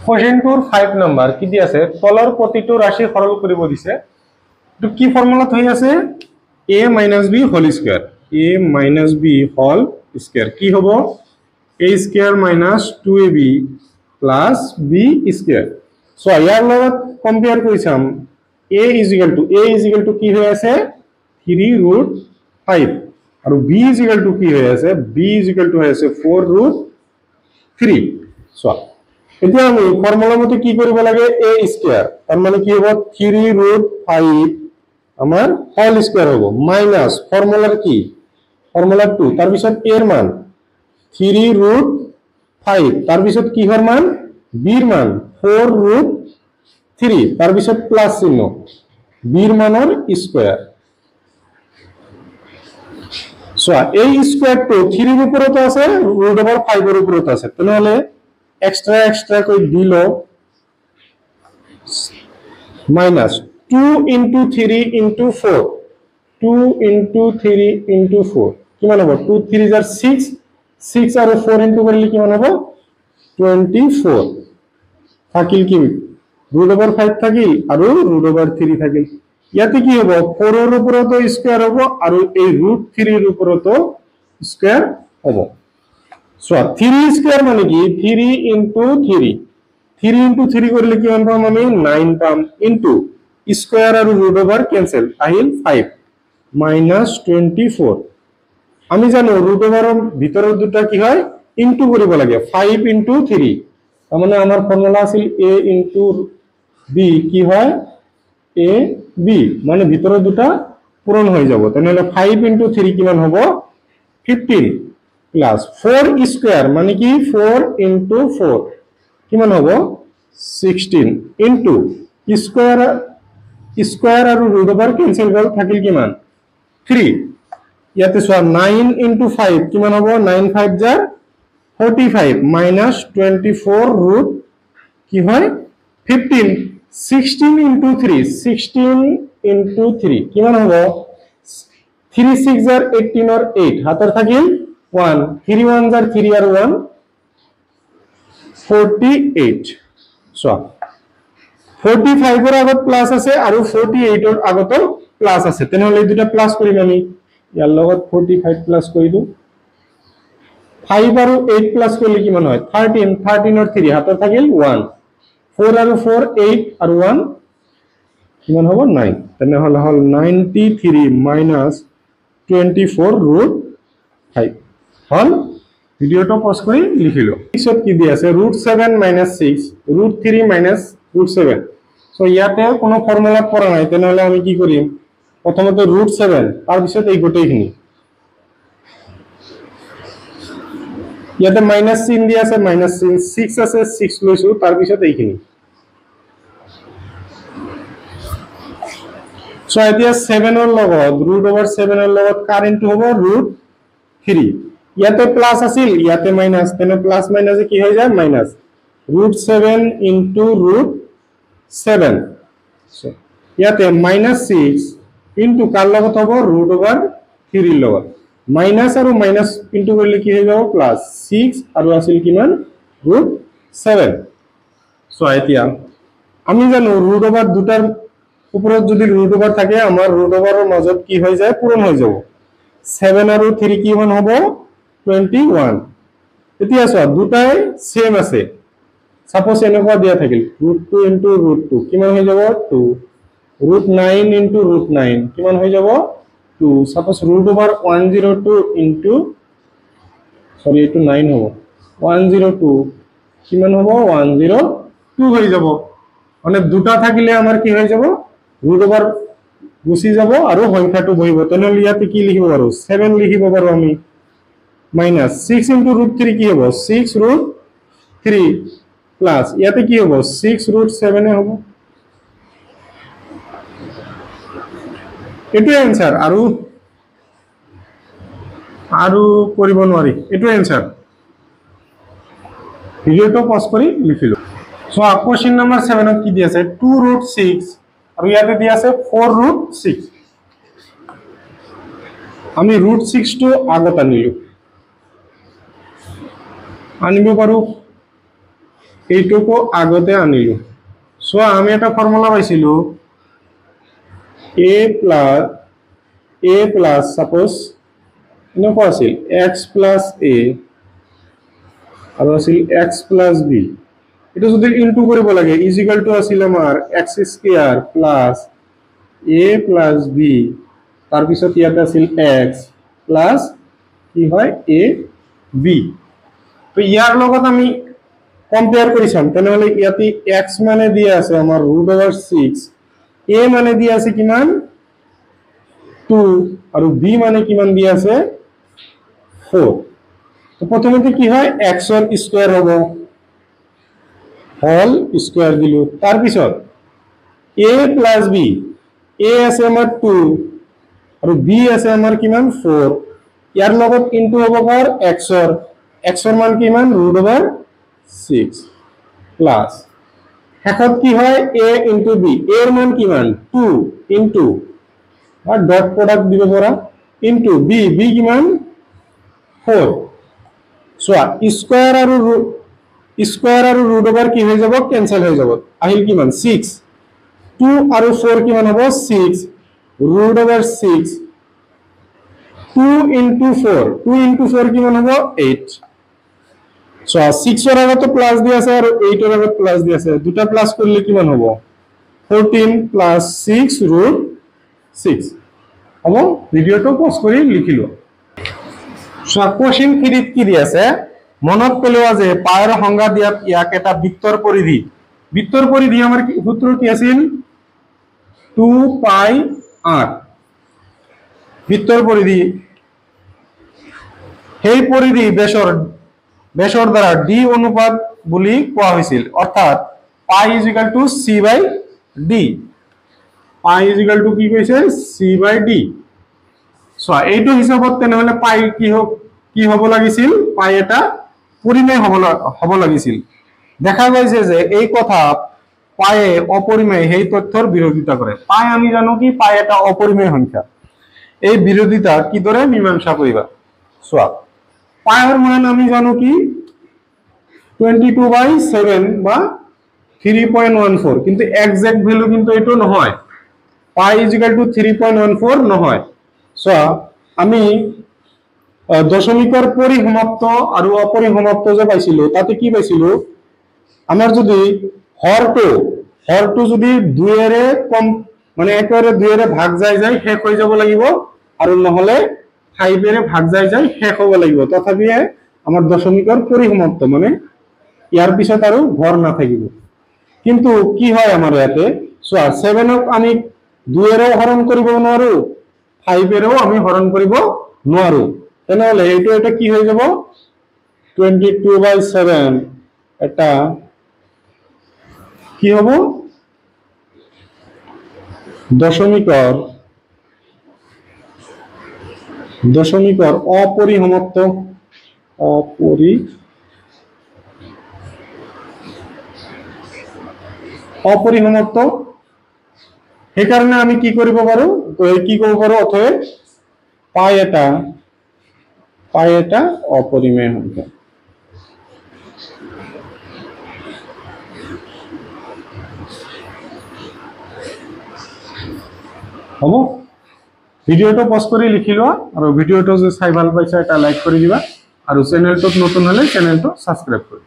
question 5 number কি দি আছে তলৰ প্ৰতিটো ৰাশি সৰল কৰিব দিছে তো কি ফৰ্মুলাত হৈ আছে a - b whole square a - b whole square কি হ'ব a square - 2ab plus b square so ইয়াৰ লগত কম্পেয়াৰ কৰি চাম a = কি হৈ আছে 3√5 আৰু b = কি হৈ আছে b = হৈ আছে 4√3 সো এতিয়া আমি ফর্মুলা মতে কি কৰিব লাগে a স্কয়াৰ তাৰ মানে কি হ'ব 3√5 আমাৰ হোল স্কয়াৰ হ'ব মাইনাস ফৰ্মুলাৰ কি ফৰ্মুলা 2 তাৰ পিছত a এৰ মান 3√5 তাৰ পিছত কি হৰ মান b এৰ মান 4√3 তাৰ পিছত প্লাস চিহ্ন b এৰ মানৰ স্কয়াৰ সো a স্কয়াৰ তো 3 এৰ উপৰত আছে √5 এৰ উপৰত আছে তাহলে एक्स्ट्रा कोई दिलो minus 2 into 3 into 4 2 into 3 into 4 কিমান হ'ব 2 3 are 6 6 আৰু 4 into কৰিলে কিমান হ'ব 24 থাকিল কি √5 থাকিল আৰু √3 থাকিল ইয়াতে কি হ'ব 4 এৰ উপৰতো স্কয়াৰ হ'ব আৰু এই √3 এৰ উপৰতো স্কয়ার হ'ব So 3 square মানে কি 3 into 3 3 into 3 করলে কি মান পাম আমি 9 পাম into স্কয়ার আর রুট ওভার ক্যান্সেল আহিল 5 minus 24 আমি জানো রুট ওভারের ভিতরের দুটা কি হয় ইনটু কৰিব লাগে 5 into 3 তার মানে আমার ফর্মুলা আছিল a into b কি হয় a b মানে ভিতরের দুটা পূরণ হয়ে যাব তাহলে 5 into 3 কিমান হবে 15 प्लस 4 स्क्वायर माने कि 4 into 4 किमान होबो 16 into स्क्वायर और रूट ओवर कैंसिल गल থাকিল किमान 3 ইয়াতে সোয়া 9 into 5 किमान होबो 9 5 जार 45 minus 24 root কি হয় 15 16 into 3 16 into 3 किमान होबो 3 6 जार 18 और 8 हातर থাকিল 1 3 1 are 3 are 1 48 so 45 এর আগত প্লাস আছে আৰু 48 এৰ আগত প্লাস আছে তেনহলে দুটা প্লাস কৰিম আমি ইয়াৰ লগত 45 প্লাস কৰি দু 5 আৰু 8 প্লাস কৰিলে কিমান হয় 13 13 और 3 হাতৰ থাকিল 1 4 আৰু 4 8 আৰু 1 কিমান হ'ব 9 তেনহলে হল 93 minus 24√5 হল ভিডিওটো পজ কৰি লিখিলো পিছত কি দি আছে √7 - 6 √3 - √7 সো ইয়াতে কোনো ফর্মুলা পড়া নাই তেনহলে আমি কি কৰিম প্ৰথমতে √7 তাৰ পিছত এই গোটেইখিনি ইয়াতে মাইনাস চিন দি আছে মাইনাস চিন 6 আছে 6 লৈছো তাৰ পিছত এইখিনি সো এতিয়া 7 এর লগত √7 এর লগত কারেন্ট হ'ব √3 ইয়াতে প্লাস আছিল ইয়াতে মাইনাস তেনে প্লাস মাইনাসে কি হৈ যায় মাইনাস √7 into √7 সো ইয়াতে -6 into কার লগত হ'ব √3 এর লগত মাইনাস আৰু মাইনাস ইনটু কৰিলে কি হৈ যাব প্লাস 6 আৰু আছিল কিমান √7 সো এতিয়া আমি জানো √ওভাৰ দুটাৰ উপৰত যদি √ওভাৰ থাকে আমাৰ √ওভাৰৰ মাজত কি হৈ যায় পূৰণ হৈ যাব 7 আৰু 3 কি মান হ'ব 21 এতিয়া সব দুটাই সেম আছে সাপোজ এনেকুৱা দিয়া থাকিল √2 into √2 কিমান হৈ যাব 2 √9 into √9 কিমান হৈ যাব 2 সাপোজ √102 into সরি এটো 9 হ'ব 102 কিমান হ'ব 102 হৈ যাব মানে দুটা থাকিলে আমাৰ কি হৈ যাব √ওভাৰ গুছি যাব আৰু সংখ্যাটো বহিব তেনহলে ইয়াতে কি লিখিব পাৰো 7 লিখিব পাৰো আমি माइनस 6 into √3 কি হ'ব 6 √3 প্লাস ইয়াতে কি হ'ব 6 √7 এ হ'ব এটো आंसर আৰু কৰিব নোৱাৰি এটো आंसर ভিডিওটো পজ কৰি লিখিলো সো কোশ্চেন নাম্বাৰ 7 কি দি আছে 2√6 আৰু ইয়াতে দি আছে 4√6 আমি √6 টো আগত আনিলো আনিব পাৰো এইটুকু আগতে আনিলো সো আমি এটা ফৰ্মুলা পাইছিলো a প্লাস সাপোজ এনেকুৱা আছিল x প্লাস a আৰু আছিল x প্লাস b এটা যদি ইনটু কৰিব লাগে ইজ ইকুয়াল টু আছিল আমাৰ x square plus a plus b তাৰ পিছত ইয়াতে আছিল x প্লাস কি হয় a b তো ইয়াৰ লগত আমি কম্পেয়াৰ কৰি চাম তেনেহলে ইয়াতে x মানে দিয়া আছে আমাৰ √6 a মানে দিয়া আছে কিমান 2 আৰু b মানে কিমান দিয়া আছে 4 তো প্ৰথমতে কি হয় x ৰ স্কয়াৰ হ'ব হোল স্কয়াৰ দিলো তাৰ পিছত a প্লাস b a আছে আমাৰ 2 আৰু b আছে আমাৰ কিমান 4 ইয়াৰ লগত ইনটু হ'ব কৰ x ৰ মান কিমান √6 প্লাস শেষত কি হয় a ইনটু b a এর মান কিমান 2 ইনটু আর ডট প্রোডাক্ট দিব পৰা ইনটু b কিমান 4 সোয়া স্কয়াৰ আৰু ৰুট ওভাৰ কি হৈ যাব কেনসেল হৈ যাব আহিল কিমান 6 2 আৰু 4 কিমান হ'ব 6 √6 2 into 4 কিমান হ'ব 8 সো 6 এর আগতে প্লাস দি আছে আর 8 এর আগতে প্লাস দি আছে দুটা প্লাস করলে কিমান হ'ব 14 প্লাস 6 √6 হ'ব ভিডিওটো পজ কৰি লিখিলো সো কোশ্চেন 3 কি দি আছে মনত পেলোৱা যে পায়ৰ সংজ্ঞা দিয়াত ইয়াক এটা বৃত্তৰ পৰিধি আমাৰ সূত্ৰ কি আছিল 2 পাই r বৃত্তৰ পৰিধি সেই পৰিধি বেশৰ দ্বাৰা d অনুপাত বুলি কোৱা হৈছিল অৰ্থাৎ pi is equal to c by d pi is equal to কি কৈছে c বাই d সো এইটো হিসাবত তেনেহলে পাই কি হ'ব লাগিছিল পাই এটা পরিমেয় হ'ব লাগিছিল দেখা গৈছে যে এই কথা পাই অপরিমেয় সেই তথ্যৰ বিৰোধিতা কৰে পাই আমি জানো কি পাই এটা অপৰিমেয় সংখ্যা এই বিৰোধিতা কি দৰে মীমাংসা কৰিবা সোয়া পাইৰ মান আমি জানো কি 22/7 বা 3.14 কিন্তু এক্সাক্ট ভ্যালু কিন্তু এটো নহয় পাই ইজ ইকুয়াল টু 3.14 নহয় সো আমি দশমিকৰ পৰিসমাপ্ত আৰু অপৰিসমাপ্ত যে পাইছিলো তাতে কি পাইছিলো আমাৰ যদি হৰটো যদি 2 এৰে কম মানে একেবাৰে 2 এৰে ভাগ যায় শেষ হৈ যাব লাগিব আৰু নহলে 5 এৰে ভাগ যায় শেষ হ'ব লাগিব তথাপিয়ে আমাৰ দশমিকৰ পৰিসমাপ্ত মানে ইয়াৰ পিছত আৰু ঘৰ না থাকিব কিন্তু কি হয় আমাৰ ইয়াতে সোয়া 7 ক আমি 2 এৰে হৰণ কৰিব নোৱাৰো 5 এৰেও আমি হৰণ কৰিব নোৱাৰো তেনেহলে এটা কি হৈ যাব 22/7 এটা কি হ'ব দশমিকৰ অপৰিসমাপ্ত সেইকাৰণে আমি কি কৰিব পাৰো অতএব পাই এটা অপৰিমেয় সংখ্যা হ'ব ভিডিওটো পজ কৰি লিখি লোৱা আৰু ভিডিওটো যে চাই ভাল পাইছা এটা লাইক কৰি দিবা আৰু চেনেলটোত নতুন হলে চেনেলটো সাবস্ক্ৰাইব কৰি